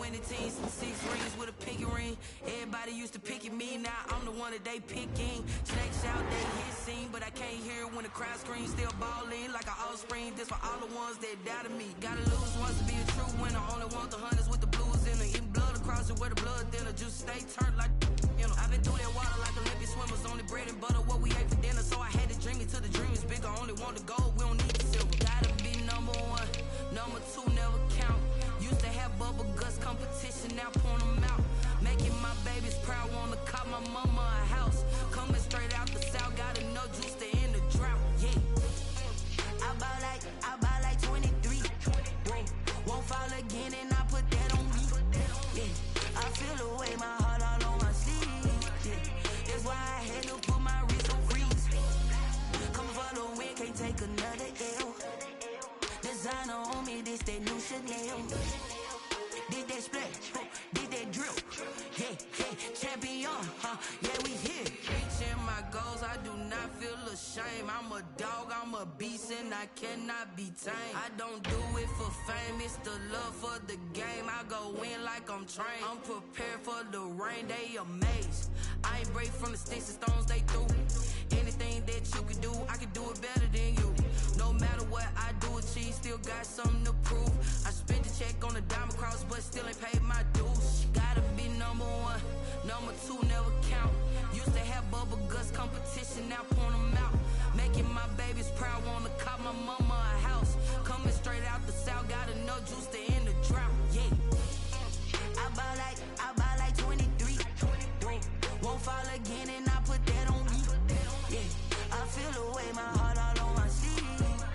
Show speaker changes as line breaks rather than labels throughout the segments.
winning teams, 6 rings with a pinky ring. Everybody used to pick at me, now I'm the one that they picking. Snakes out, they hit scene, but I can't hear it when the crowd screams. Still ballin' like an offspring, this for all the ones that doubted me. Gotta lose once to be a true winner, only want the hunters with the blues in it. Eating blood across it where the blood thinner, just stay turned like I've been through that water like Olympic swimmers. Only bread and butter what we ate for dinner, so I had to dream it till the dream is bigger. Only want the gold, we don't need the silver. Gotta be number one, number two never count. Used to have bubble guts competition, now point them out. Making my babies proud, wanna cop my mama a house. Coming straight out the south, got enough juice to end the drought. Yeah, I buy like 23. Won't fall again, and I put that on me. Yeah, I feel the way my heart all on my sleeve. Yeah, that's why I had to put my wrist on freeze. Coming for the win, can't take another L. Designer on me, this that new Chanel. Did that splash, did that drill. Yeah, champion, yeah, we here. Reaching my goals, I do not feel ashamed. I'm a dog, I'm a beast, and I cannot be tamed. I don't do it for fame, it's the love for the game. I go in like I'm trained. I'm prepared for the rain, they amazed. I ain't break from the sticks and stones they threw. Anything that you can do, I can do it better than you. No matter what I do, achieve, still got something to prove. I spent the check on the diamond cross, but still ain't paid my dues. Gotta be number one, number two never count. Used to have bubble guts competition, now point them out. Making my babies proud, wanna cop my mama a house. Coming straight out the south, got enough juice to end the drought. Yeah, I buy like 23. Won't fall again, and I put that on me. Yeah, I feel the way my heart all on my sleeve.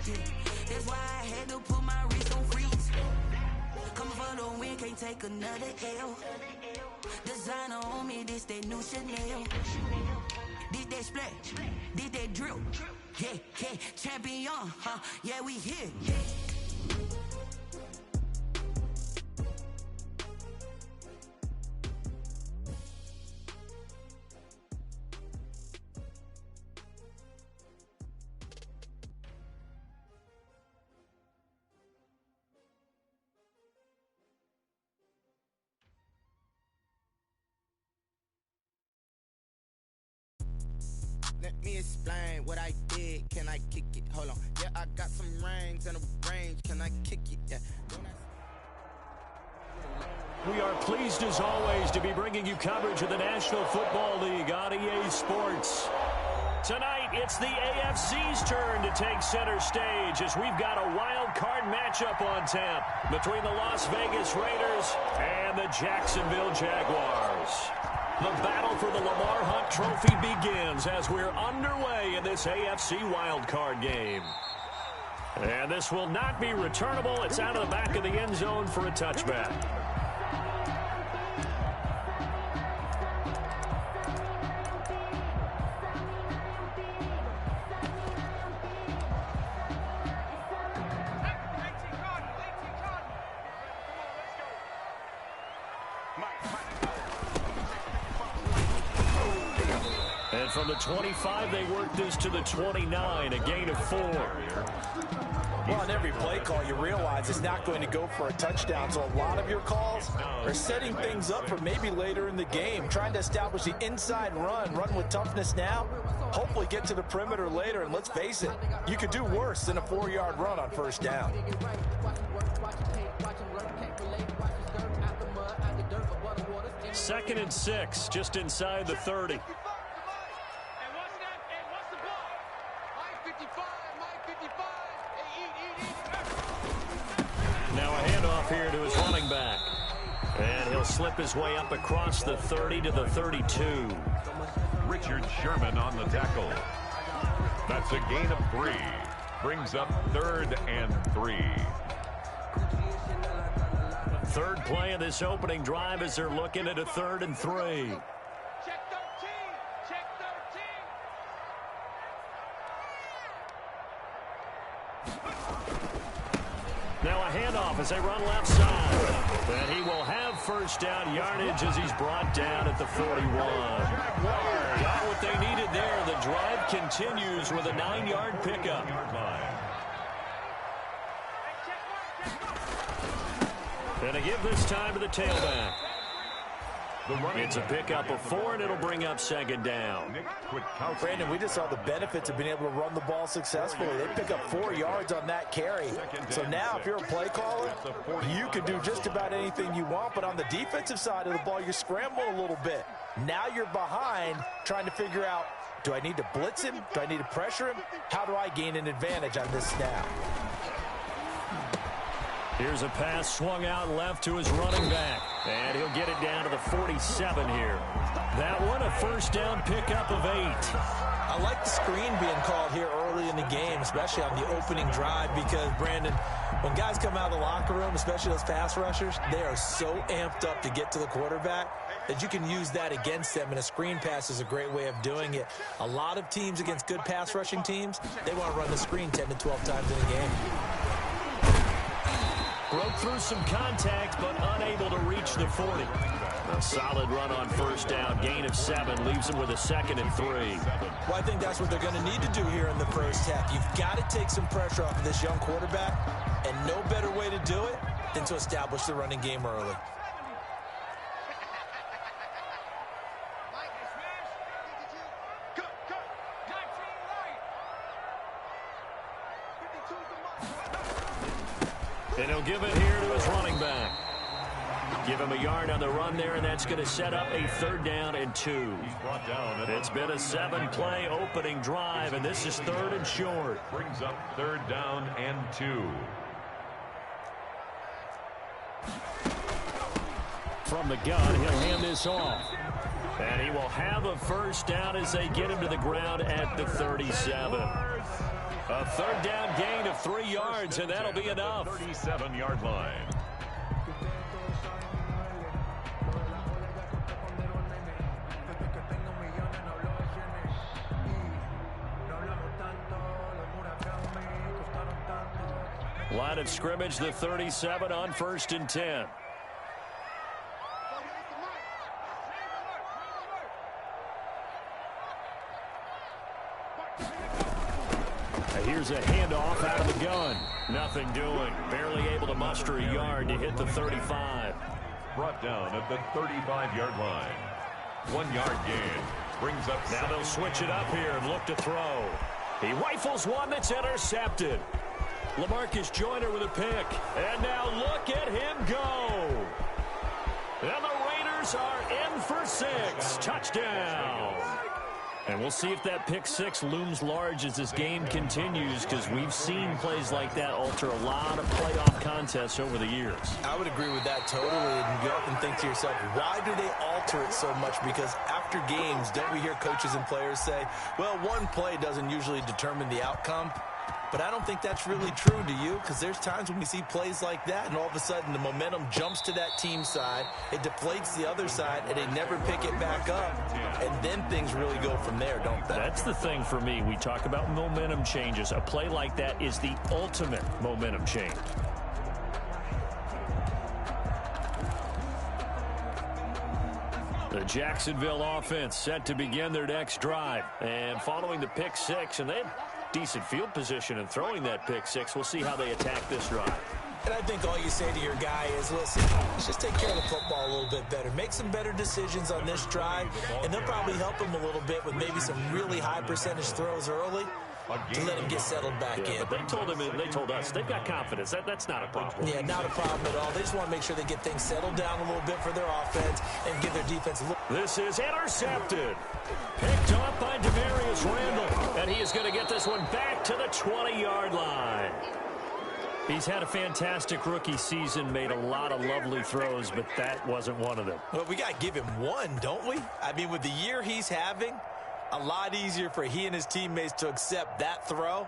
Yeah, that's why I had to put my wrist on freeze. Coming for the win, can't take another L. Designer on me, this that new Chanel. Did that splash, did that drill. Yeah, champion, yeah, we here.
Let me explain what I did. Can I kick it? Hold on. Yeah, I got some rings and a range. Can I kick it? Yeah.
We are pleased as always to be bringing you coverage of the National Football League on EA Sports. Tonight, it's the AFC's turn to take center stage as we've got a wild card matchup on tap between the Las Vegas Raiders and the Jacksonville Jaguars. The battle for the Lamar Hunt Trophy begins as we're underway in this AFC wildcard game. And this will not be returnable. It's out of the back of the end zone for a touchback. And from the 25, they work this to the 29, a gain of 4.
Well, on every play call, you realize it's not going to go for a touchdown, so a lot of your calls are setting things up for maybe later in the game, trying to establish the inside run with toughness now, hopefully get to the perimeter later, and let's face it, you could do worse than a 4-yard run on first down.
Second and 6, just inside the 30. Now a handoff here to his running back. And he'll slip his way up across the 30 to the 32.
Richard Sherman on the tackle. That's a gain of 3. Brings up 3rd and 3.
Third play of this opening drive as they're looking at a 3rd and 3.
Check 13. Check 13.
Now a handoff as they run left side. And he will have first down yardage as he's brought down at the 41. Got what they needed there. The drive continues with a 9-yard pickup. And they give this time to the tailback. It's a pickup of 4, and it'll bring up second down.
Brandon, we just saw the benefits of being able to run the ball successfully. They pick up 4 yards on that carry. So now, if you're a play caller, you can do just about anything you want. But on the defensive side of the ball, you're scrambling a little bit. Now you're behind trying to figure out, do I need to blitz him? Do I need to pressure him? How do I gain an advantage on this snap?
Here's a pass swung out left to his running back. And he'll get it down to the 47 here. That one, a first down pickup of 8.
I like the screen being called here early in the game, especially on the opening drive, because, Brandon, when guys come out of the locker room, especially those pass rushers, they are so amped up to get to the quarterback that you can use that against them, and a screen pass is a great way of doing it. A lot of teams against good pass rushing teams, they want to run the screen 10 to 12 times in a game.
Broke through some contact, but unable to reach the 40. A solid run on first down. Gain of 7 leaves him with a 2nd and 3.
Well, I think that's what they're going to need to do here in the first half. You've got to take some pressure off of this young quarterback, and no better way to do it than to establish the running game early.
And he'll give it here to his running back. Give him a yard on the run there, and that's going to set up a 3rd down and 2. It's been a 7-play opening drive, and this is 3rd and short.
Brings up 3rd down and 2.
From the gun, he'll hand this off. And he will have a first down as they get him to the ground at the 37. A 3rd down gain of 3 yards, and that'll be enough.
37-yard line.
Line of scrimmage, the 37 on 1st and 10. Here's a handoff out of the gun. Nothing doing. Barely able to muster a yard to hit the 35.
Brought down at the 35-yard line. 1-yard gain. Brings up.
Now they'll switch it up here and look to throw. He rifles one that's intercepted. LaMarcus Joyner with a pick. And now look at him go. And the Raiders are in for 6. Touchdown. And we'll see if that pick 6 looms large as this game continues, because we've seen plays like that alter a lot of playoff contests over the years.
I would agree with that totally, and you often think to yourself, why do they alter it so much? Because after games, don't we hear coaches and players say, well, one play doesn't usually determine the outcome? But I don't think that's really true, do you? Because there's times when we see plays like that, and all of a sudden the momentum jumps to that team side, it deflates the other side, and they never pick it back up. And then things really go from there, don't they?
That's the thing for me. We talk about momentum changes. A play like that is the ultimate momentum change. The Jacksonville offense set to begin their next drive. And following the pick 6, and they had decent field position in throwing that pick 6. We'll see how they attack this drive.
And I think all you say to your guy is, listen, let's just take care of the football a little bit better. Make some better decisions on this drive, and they'll probably help him a little bit with maybe some really high percentage throws early to let him get settled back in.
But they told us they've got confidence. That's not a problem.
Yeah, not a problem at all. They just want to make sure they get things settled down a little bit for their offense and give their defense a little.
This is intercepted. Picked off by Demarius Randall. And he is going to get this one back to the 20-yard line. He's had a fantastic rookie season, made a lot of lovely throws, but that wasn't one of them.
Well, we got to give him one, don't we? I mean, with the year he's having, a lot easier for he and his teammates to accept that throw,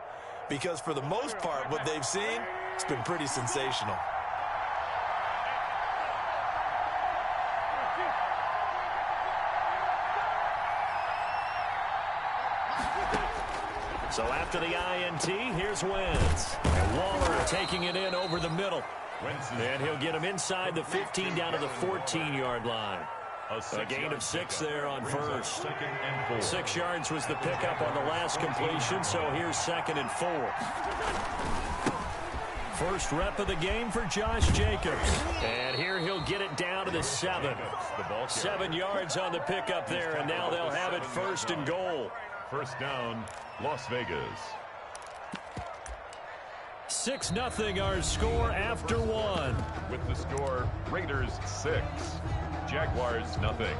because for the most part, what they've seen, it's been pretty sensational.
So after the INT, here's Wentz. And Waller taking it in over the middle. And he'll get him inside the 15 down to the 14-yard line. A gain of 6 there on first. 6 yards was the pickup on the last completion, so here's 2nd and 4. First rep of the game for Josh Jacobs. And here he'll get it down to the 7. 7 yards on the pickup there, and now they'll have it 1st and goal.
First down, Las Vegas.
6-0 our score after 1.
With the score, Raiders 6, Jaguars nothing.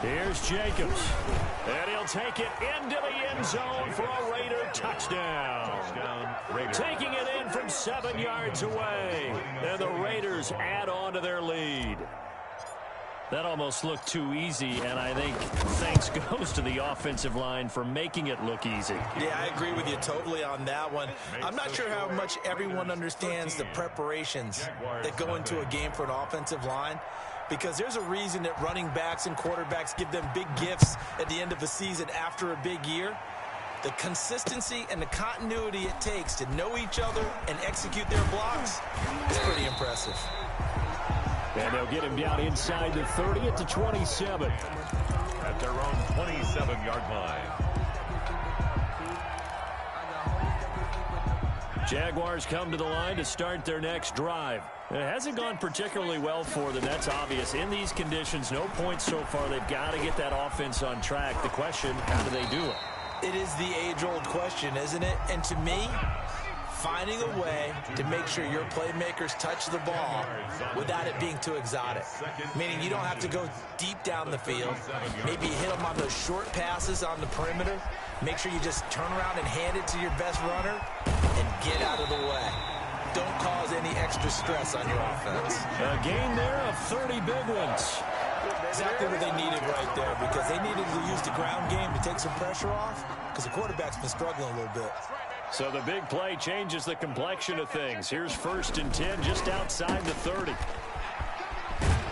Here's Jacobs, and he'll take it into the end zone for a Raider touchdown. Taking it in from 7 yards away, and the Raiders add on to their lead. That almost looked too easy, and I think thanks goes to the offensive line for making it look easy.
Yeah, I agree with you totally on that one. I'm not sure how much everyone understands the preparations that go into a game for an offensive line, because there's a reason that running backs and quarterbacks give them big gifts at the end of the season after a big year. The consistency and the continuity it takes to know each other and execute their blocks is pretty impressive.
And they'll get him down inside the 30 at the 27.
At their own 27-yard line.
Jaguars come to the line to start their next drive. It hasn't gone particularly well for them. That's obvious. In these conditions, no points so far. They've got to get that offense on track. The question, how do they do it?
It is the age-old question, isn't it? And to me, finding a way to make sure your playmakers touch the ball without it being too exotic. Meaning you don't have to go deep down the field. Maybe you hit them on those short passes on the perimeter. Make sure you just turn around and hand it to your best runner and get out of the way. Don't cause any extra stress on your offense.
A gain there of 30 big ones.
Exactly what they needed right there, because they needed to use the ground game to take some pressure off, because the quarterback's been struggling a little bit.
So the big play changes the complexion of things. Here's 1st and 10 just outside the 30.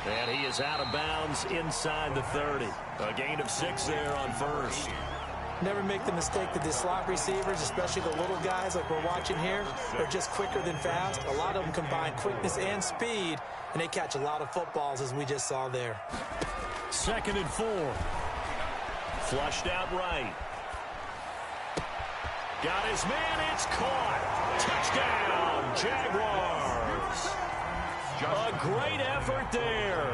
And he is out of bounds inside the 30. A gain of 6 there on 1st.
Never make the mistake that the slot receivers, especially the little guys like we're watching here, are just quicker than fast. A lot of them combine quickness and speed, and they catch a lot of footballs, as we just saw there.
2nd and 4. Flushed out right. Got his man, it's caught. Touchdown, Jaguars. A great effort there.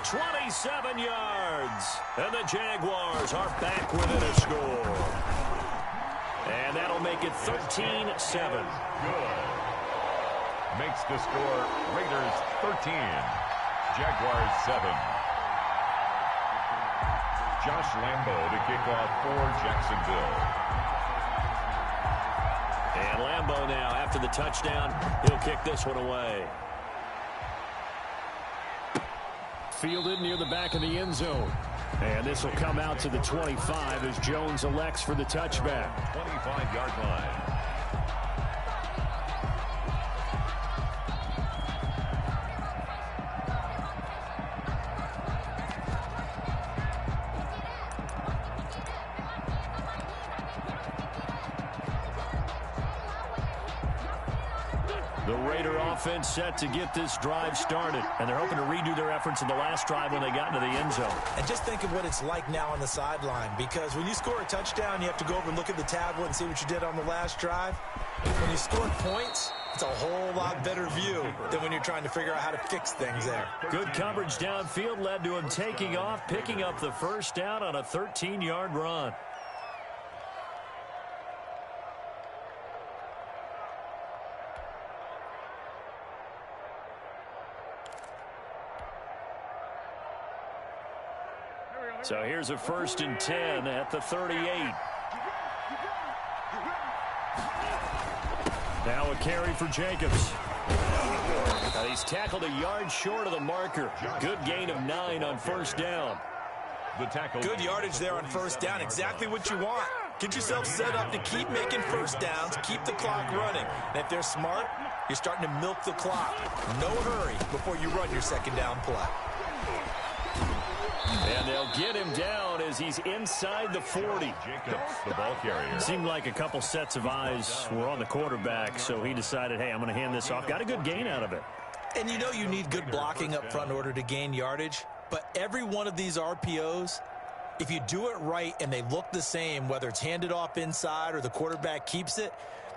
27 yards. And the Jaguars are back within a score. And that'll make it 13-7.
Good. Makes the score Raiders 13, Jaguars 7. Josh Lambo to kick off for Jacksonville.
And Lambo now, after the touchdown, he'll kick this one away. Fielded near the back of the end zone. And this will come out to the 25 as Jones elects for the touchback.
25-yard line.
The Raider offense set to get this drive started, and they're hoping to redo their efforts in the last drive when they got into the end zone.
And just think of what it's like now on the sideline, because when you score a touchdown, you have to go over and look at the tablet and see what you did on the last drive. When you score points, it's a whole lot better view than when you're trying to figure out how to fix things there.
Good coverage downfield led to him taking off, picking up the first down on a 13-yard run. So here's a 1st and 10 at the 38. Now a carry for Jacobs. He's tackled a yard short of the marker. Good gain of 9 on 1st down.
The tackle.
Good yardage there on 1st down. Exactly what you want. Get yourself set up to keep making 1st downs, keep the clock running. And if they're smart, you're starting to milk the clock. No hurry before you run your 2nd down play.
And they'll get him down as he's inside the 40.
Jacobs, the ball carrier.
Seemed like a couple sets of eyes were on the quarterback, so he decided, hey, I'm going to hand this off. Got a good gain out of it.
And you know you need good blocking up front in order to gain yardage, but every one of these RPOs, if you do it right and they look the same, whether it's handed off inside or the quarterback keeps it,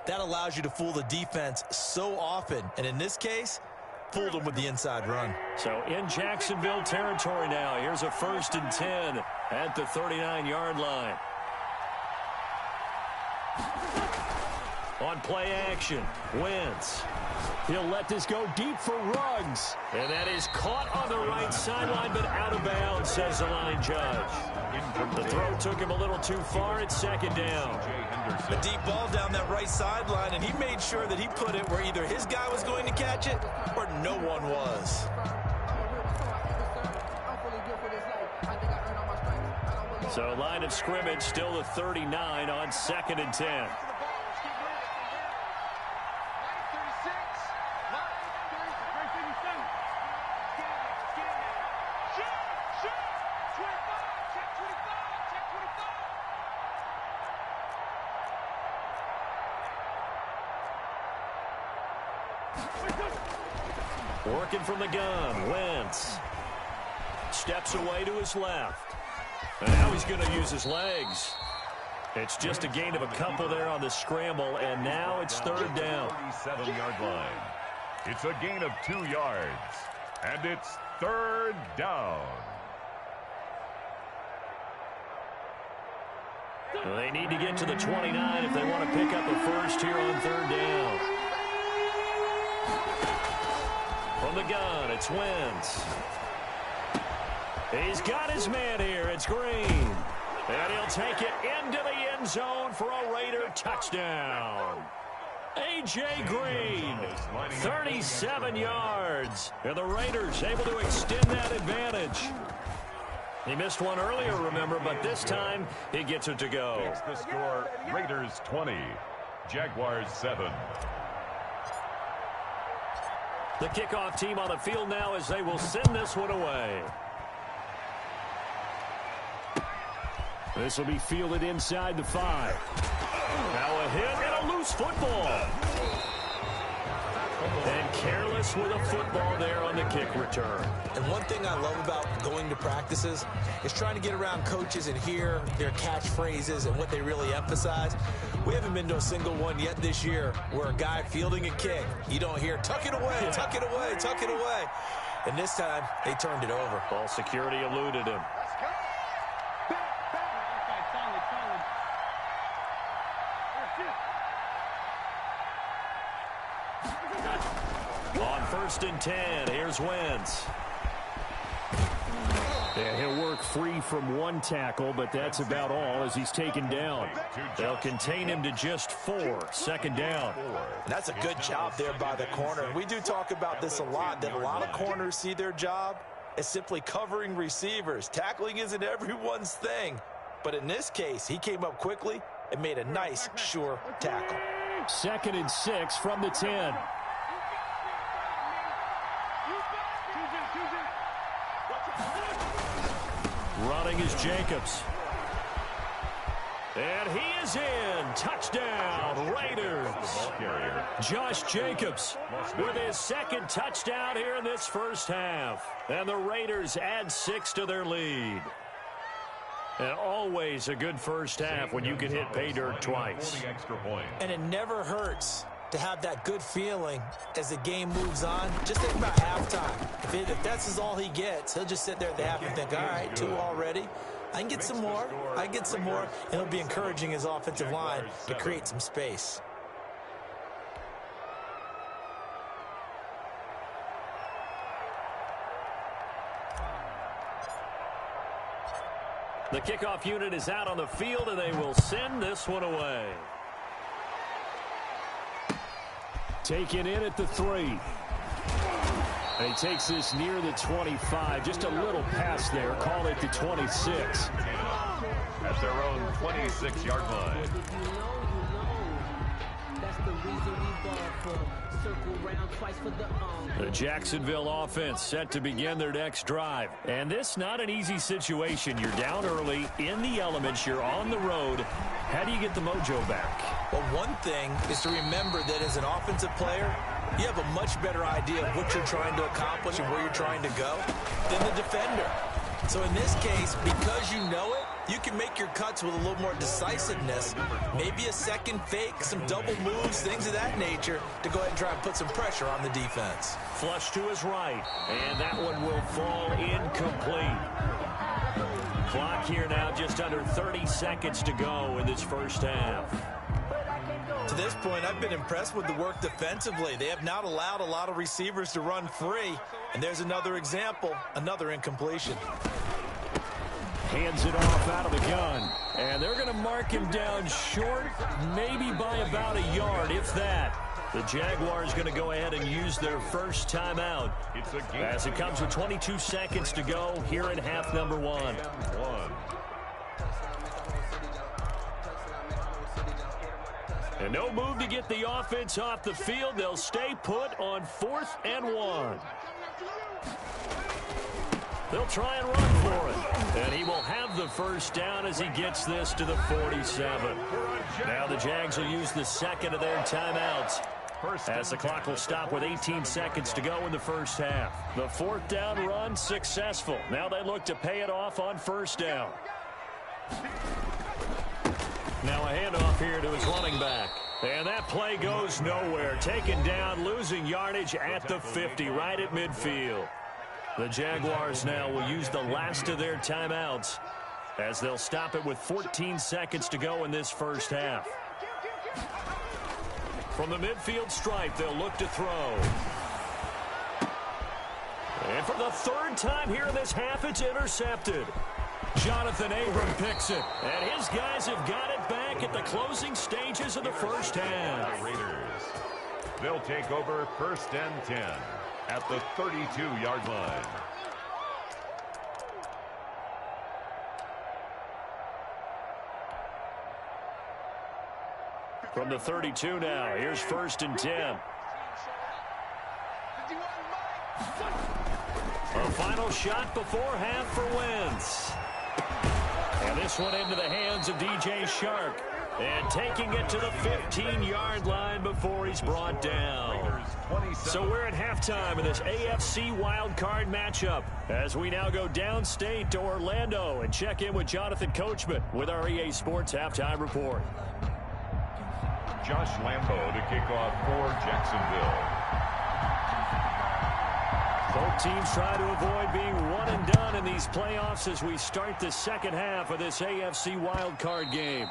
that allows you to fool the defense so often. And in this case, fooled them with the inside run.
So in Jacksonville territory now. Here's a 1st and 10 at the 39-yard line. On play action, Wentz. He'll let this go deep for Ruggs. And that is caught on the right sideline, but out of bounds, says the line judge. The throw took him a little too far. It's 2nd down.
A deep ball down that right sideline, and he made sure that he put it where either his guy was going to catch it or no one was.
So line of scrimmage still the 39 on 2nd and 10. Working from the gun, Wentz steps away to his left. And now he's going to use his legs. It's just a gain of a couple there on the scramble, and now it's 3rd down.
37-yard line. It's a gain of 2 yards, and it's 3rd down.
Well, they need to get to the 29 if they want to pick up a first here on 3rd down. From the gun, it's Wentz. He's got his man here. It's Green. And he'll take it into the end zone for a Raider touchdown. A.J. Green, 37 yards. And the Raiders able to extend that advantage. He missed one earlier, remember, but this time he gets it to go.
Makes the score Raiders 20, Jaguars 7.
The kickoff team on the field now as they will send this one away. This will be fielded inside the 5. Now a hit and a loose football. And careless with a football there on the kick return.
And one thing I love about going to practices is trying to get around coaches and hear their catchphrases and what they really emphasize. We haven't been to a single one yet this year where a guy fielding a kick, you don't hear, tuck it away, tuck it away, tuck it away. And this time, they turned it over.
Ball security eluded him. On 1st and 10, here's Wentz. And he'll work free from one tackle, but that's about all as he's taken down. They'll contain him to just 4. 2nd down.
That's a good job there by the corner. We do talk about this a lot, that a lot of corners see their job as simply covering receivers. Tackling isn't everyone's thing. But in this case, he came up quickly and made a nice, sure tackle.
2nd and 6 from the 10. Running is Jacobs. And he is in. Touchdown, Raiders. Josh Jacobs with his 2nd touchdown here in this first half. And the Raiders add 6 to their lead. And always a good first half when you can hit pay dirt twice.
And it never hurts to have that good feeling as the game moves on. Just think about halftime. If that's all he gets, he'll just sit there at the half and think, all right, 2 already. I can get some more. I can get some more. And he'll be encouraging his offensive line to create some space.
The kickoff unit is out on the field, and they will send this one away. Taken in at the 3. And he takes this near the 25. Just a little pass there. Call it the 26.
At their own 26-yard line.
The Jacksonville offense set to begin their next drive. And this not an easy situation. You're down early, in the elements, you're on the road. How do you get the mojo back?
Well, one thing is to remember that as an offensive player, you have a much better idea of what you're trying to accomplish and where you're trying to go than the defender. So in this case, because you know it, you can make your cuts with a little more decisiveness, maybe a second fake, some double moves, things of that nature, to go ahead and try and put some pressure on the defense.
Flush to his right, and that one will fall incomplete. Clock here now, just under 30 seconds to go in this first half.
To this point, I've been impressed with the work defensively. They have not allowed a lot of receivers to run free. And there's another example, another incompletion.
Hands it off out of the gun. And they're going to mark him down short, maybe by about a yard, if that. The Jaguars going to go ahead and use their first timeout as it comes with 22 seconds to go here in half number one. And no move to get the offense off the field. They'll stay put on 4th and 1. They'll try and run for it. And he will have the first down as he gets this to the 47. Now the Jags will use the second of their timeouts as the clock will stop with 18 seconds to go in the first half. The 4th down run successful. Now they look to pay it off on first down. Now a handoff here to his running back. And that play goes nowhere. Taken down, losing yardage at the 50, right at midfield. The Jaguars now will use the last of their timeouts as they'll stop it with 14 seconds to go in this first half. From the midfield stripe, they'll look to throw. And for the 3rd time here in this half, it's intercepted. Jonathan Abram picks it, and his guys have got it back at the closing stages of the first half.
The Raiders, they'll take over 1st and 10 at the 32-yard line.
From the 32 now, here's 1st and 10. A final shot before half for Wentz. And this one into the hands of DJ Shark. And taking it to the 15-yard line before he's brought down. So we're at halftime in this AFC wildcard matchup as we now go downstate to Orlando and check in with Jonathan Coachman with our EA Sports Halftime Report.
Josh Lambo to kick off for Jacksonville.
Both teams try to avoid being one and done in these playoffs as we start the second half of this AFC wildcard game.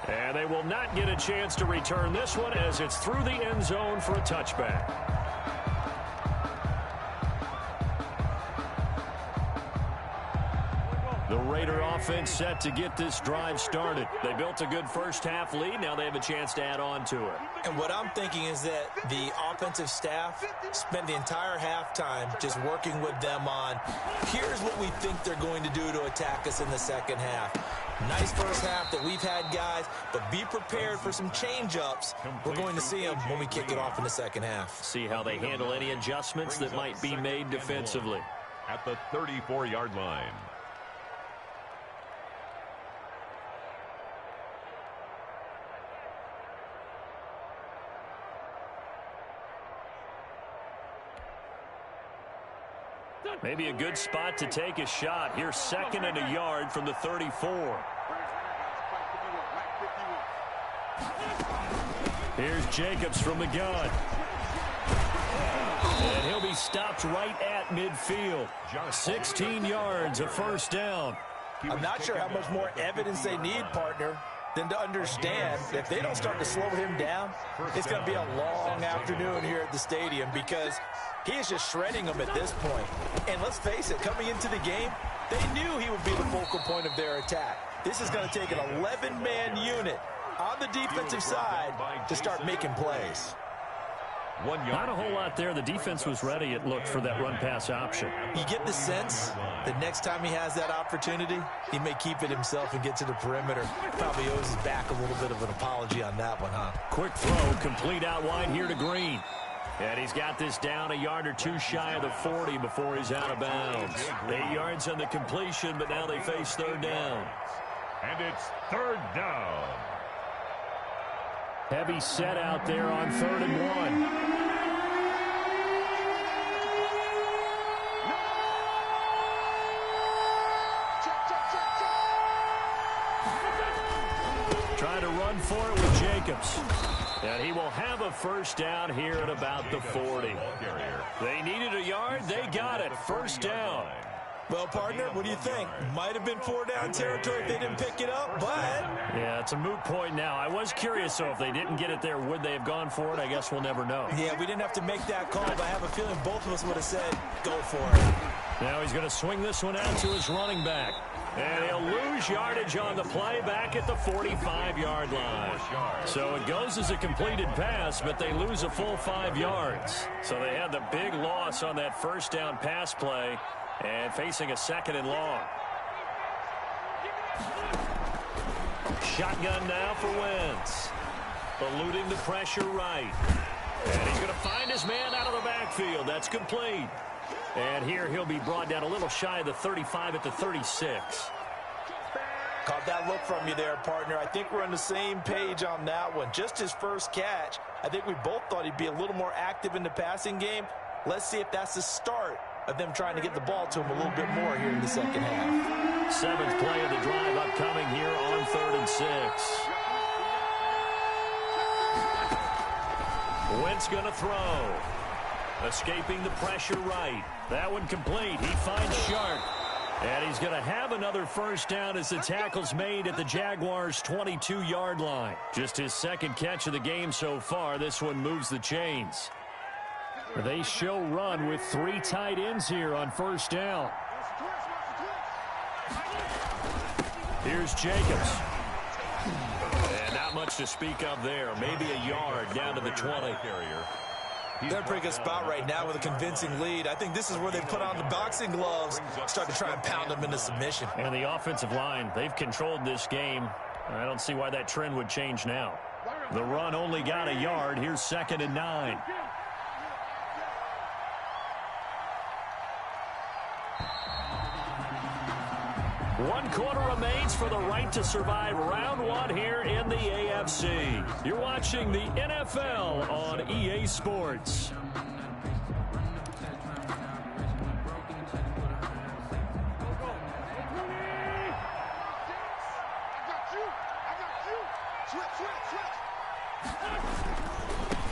And they will not get a chance to return this one as it's through the end zone for a touchback. The Raider offense set to get this drive started. They built a good first half lead. Now they have a chance to add on to it.
And what I'm thinking is that the offensive staff spent the entire halftime just working with them on, here's what we think they're going to do to attack us in the second half. Nice first half that we've had, guys, but be prepared for some change-ups. We're going to see them when we kick it off in the second half.
See how they handle any adjustments that might be made defensively.
At the 34-yard line.
Maybe a good spot to take a shot. Here's 2nd and a yard from the 34. Here's Jacobs from the gun. And he'll be stopped right at midfield. 16 yards, a first down.
I'm not sure how much more evidence they need, partner, than to understand that if they don't start to slow him down, it's going to be a long afternoon here at the stadium because he is just shredding them at this point. And let's face it, coming into the game, they knew he would be the focal point of their attack. This is going to take an 11-man unit on the defensive side to start making plays.
1 yard.
Not a whole lot there. The defense was ready, it looked, for that run-pass option.
You get the sense that next time he has that opportunity, he may keep it himself and get to the perimeter. Probably owes his back a little bit of an apology on that one, huh?
Quick throw, complete out wide here to Green. And he's got this down a yard or two shy of the 40 before he's out of bounds. 8 yards on the completion, but now they face third down.
And it's third down.
Heavy set out there on 3rd and 1. Trying to run for it with Jacobs. And he will have a first down here at about the 40. They needed a yard. They got it. First down.
Well, partner, what do you think? Might have been 4-down territory if they didn't pick it up, but...
Yeah, it's a moot point now. I was curious, so if they didn't get it there, would they have gone for it? I guess we'll never know.
Yeah, we didn't have to make that call, but I have a feeling both of us would have said, go for it.
Now he's going to swing this one out to his running back. And he'll lose yardage on the play back at the 45-yard line. So it goes as a completed pass, but they lose a full 5 yards. So they had the big loss on that first down pass play. And facing a 2nd and long. Shotgun now for Wentz. Eluding the pressure right. And he's going to find his man out of the backfield. That's complete. And here he'll be brought down a little shy of the 35 at the 36.
Caught that look from you there, partner. I think we're on the same page on that one. Just his first catch. I think we both thought he'd be a little more active in the passing game. Let's see if that's the start of them trying to get the ball to him a little bit more here in the second half.
7th play of the drive upcoming here on 3rd and 6. Wentz going to throw. Escaping the pressure right. That one complete. He finds Sharp. And he's going to have another first down as the tackle's made at the Jaguars' 22-yard line. Just his 2nd catch of the game so far. This one moves the chains. They show run with 3 tight ends here on first down. Here's Jacobs. And not much to speak of there. Maybe a yard down to the 20.
They're in a pretty good spot right now with a convincing lead. I think this is where they put on the boxing gloves, start to try and pound them into submission.
And the offensive line, they've controlled this game. I don't see why that trend would change now. The run only got a yard. Here's 2nd and 9. One quarter remains for the right to survive round 1 here in the AFC. You're watching the NFL on EA Sports.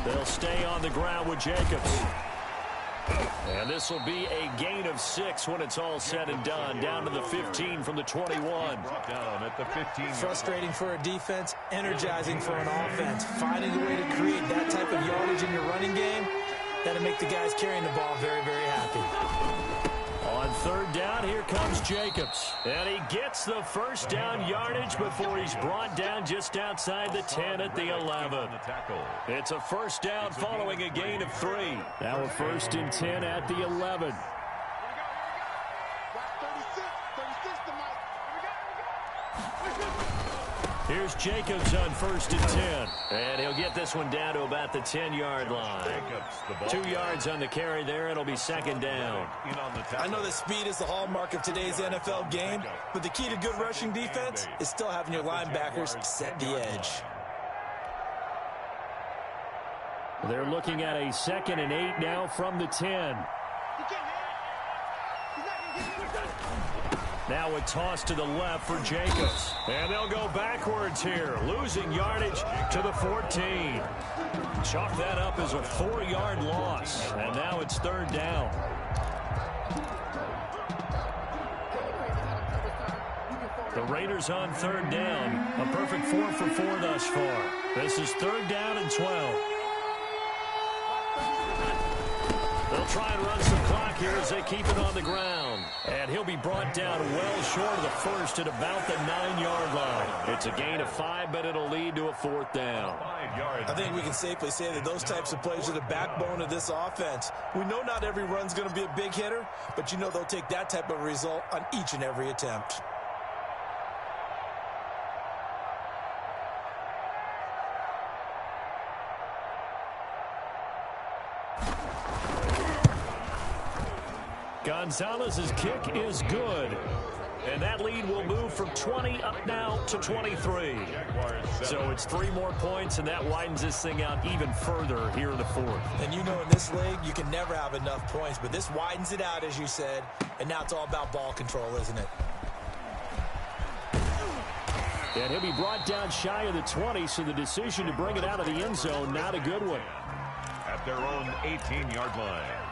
They'll stay on the ground with Jacobs. And this will be a gain of 6 when it's all said and done. Down to the 15 from the 21.
Down at the 15.
Frustrating for a defense, energizing for an offense. Finding a way to create that type of yardage in your running game, that'll make the guys carrying the ball very, very happy.
On 3rd down, here comes Jacobs. And he gets the first down yardage before he's brought down just outside the 10 at the 11. It's a first down following a gain of 3. Now a 1st and 10 at the 11. Here's Jacobs on 1st and 10. And he'll get this one down to about the 10-yard line. 2 yards on the carry there. It'll be 2nd down.
I know that speed is the hallmark of today's NFL game, but the key to good rushing defense is still having your linebackers set the edge.
They're looking at a 2nd and 8 now from the 10. Now a toss to the left for Jacobs. And they'll go backwards here, losing yardage to the 14. Chalk that up as a 4-yard loss. And now it's 3rd down. The Raiders on 3rd down. A perfect 4 for 4 thus far. This is 3rd down and 12. They'll try and run some clock here as they keep it on the ground. And he'll be brought down well short of the first at about the 9-yard line. It's a gain of 5, but it'll lead to a 4th down.
I think we can safely say that those types of plays are the backbone of this offense. We know not every run's going to be a big hitter, but you know they'll take that type of result on each and every attempt.
Gonzalez's kick is good. And that lead will move from 20 up now to 23. So it's 3 more points, and that widens this thing out even further here in the 4th.
And you know in this league, you can never have enough points, but this widens it out, as you said, and now it's all about ball control, isn't it?
And he'll be brought down shy of the 20, so the decision to bring it out of the end zone, not a good one.
At their own 18-yard line.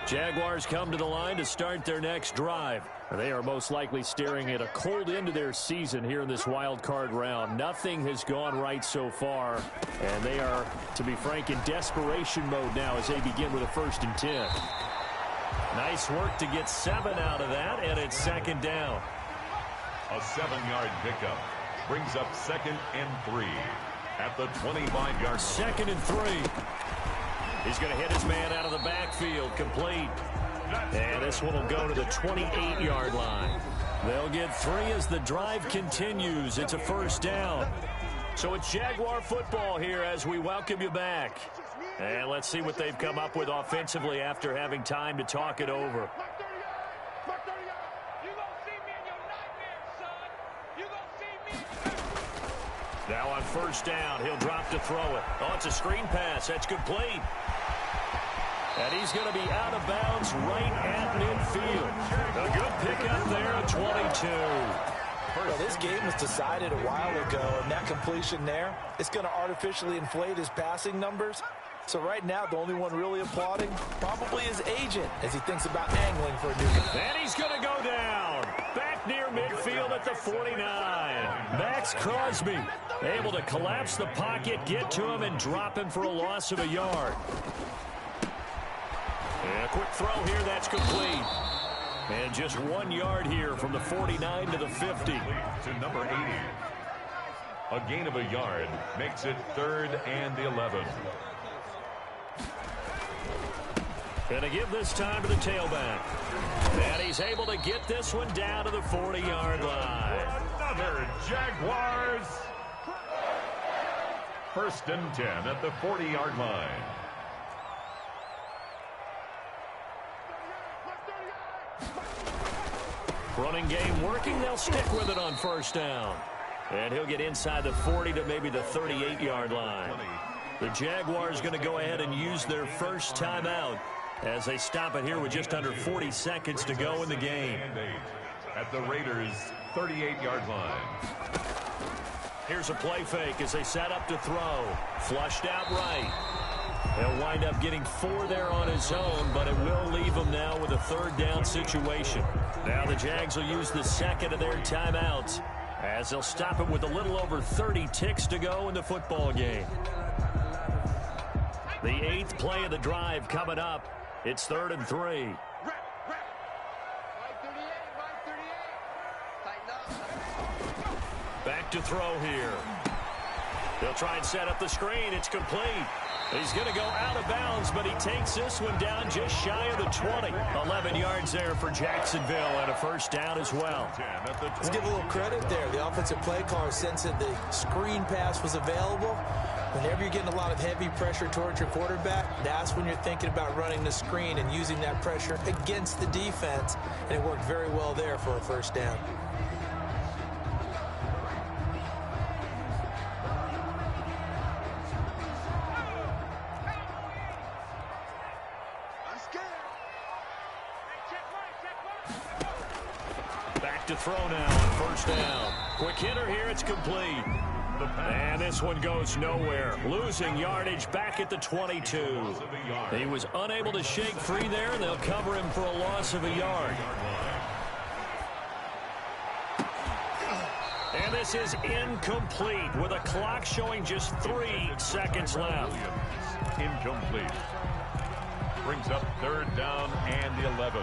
Jaguars come to the line to start their next drive. They are most likely staring at a cold end to their season here in this wild card round. Nothing has gone right so far, and they are, to be frank, in desperation mode now as they begin with a 1st and 10. Nice work to get 7 out of that, and it's 2nd down.
A 7-yard pickup brings up 2nd and 3 at the 25-yard.
2nd and 3. He's going to hit his man out of the backfield, complete. And this one will go to the 28-yard line. They'll get 3 as the drive continues. It's a 1st down. So it's Jaguar football here as we welcome you back. And let's see what they've come up with offensively after having time to talk it over. Now on 1st down, he'll drop to throw it. Oh, it's a screen pass. That's complete. And he's going to be out of bounds right at midfield. A good pickup there at 22.
Well, this game was decided a while ago, and that completion there, it's going to artificially inflate his passing numbers. So right now, the only one really applauding probably his agent as he thinks about angling for a new guy.
And he's going to go down. Back near midfield at the 49. Max Crosby able to collapse the pocket, get to him, and drop him for a loss of a yard. And a quick throw here, that's complete. And just 1 yard here from the 49 to the 50.
To number 80. A gain of a yard makes it 3rd and 11.
Going to give this time to the tailback. And he's able to get this one down to the 40-yard line.
Another Jaguars. 1st and 10 at the 40-yard line.
Running game working. They'll stick with it on 1st down. And he'll get inside the 40 to maybe the 38-yard line. The Jaguars going to go ahead and use their first timeout as they stop it here with just under 40 seconds to go in the game.
At the Raiders' 38-yard line.
Here's a play fake as they set up to throw. Flushed out right. He'll wind up getting 4 there on his own, but it will leave him now with a 3rd down situation. Now the Jags will use the 2nd of their timeouts as they'll stop it with a little over 30 ticks to go in the football game. The 8th play of the drive coming up. It's 3rd and 3. Back to throw here. They'll try and set up the screen. It's complete. He's going to go out of bounds, but he takes this one down just shy of the 20. 11 yards there for Jacksonville and a 1st down as well.
Let's give a little credit there. The offensive play caller sensed that the screen pass was available. Whenever you're getting a lot of heavy pressure towards your quarterback, that's when you're thinking about running the screen and using that pressure against the defense. And it worked very well there for a 1st down.
To throw now on 1st down. Quick hitter here, it's complete. And this one goes nowhere. Losing yardage back at the 22. He was unable to shake free there, and they'll cover him for a loss of a yard. And And this is incomplete with a clock showing just 3 seconds left.
Incomplete. Brings up 3rd down and 11.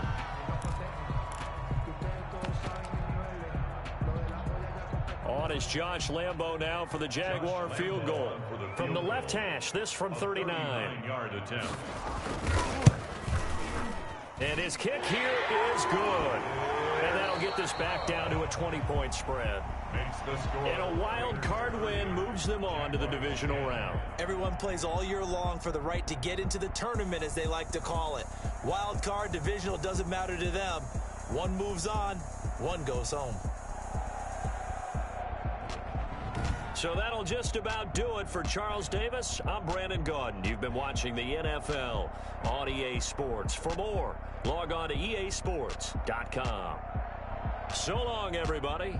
On is Josh Lambo now for the Jaguar field goal. From the left hash, this from 39. And his kick here is good. And that'll get this back down to a 20-point spread. And a wild card win moves them on to the divisional round.
Everyone plays all year long for the right to get into the tournament, as they like to call it. Wild card, divisional, doesn't matter to them. One moves on, one goes home.
So that'll just about do it for Charles Davis. I'm Brandon Gaudin. You've been watching the NFL on EA Sports. For more, log on to easports.com. So long, everybody.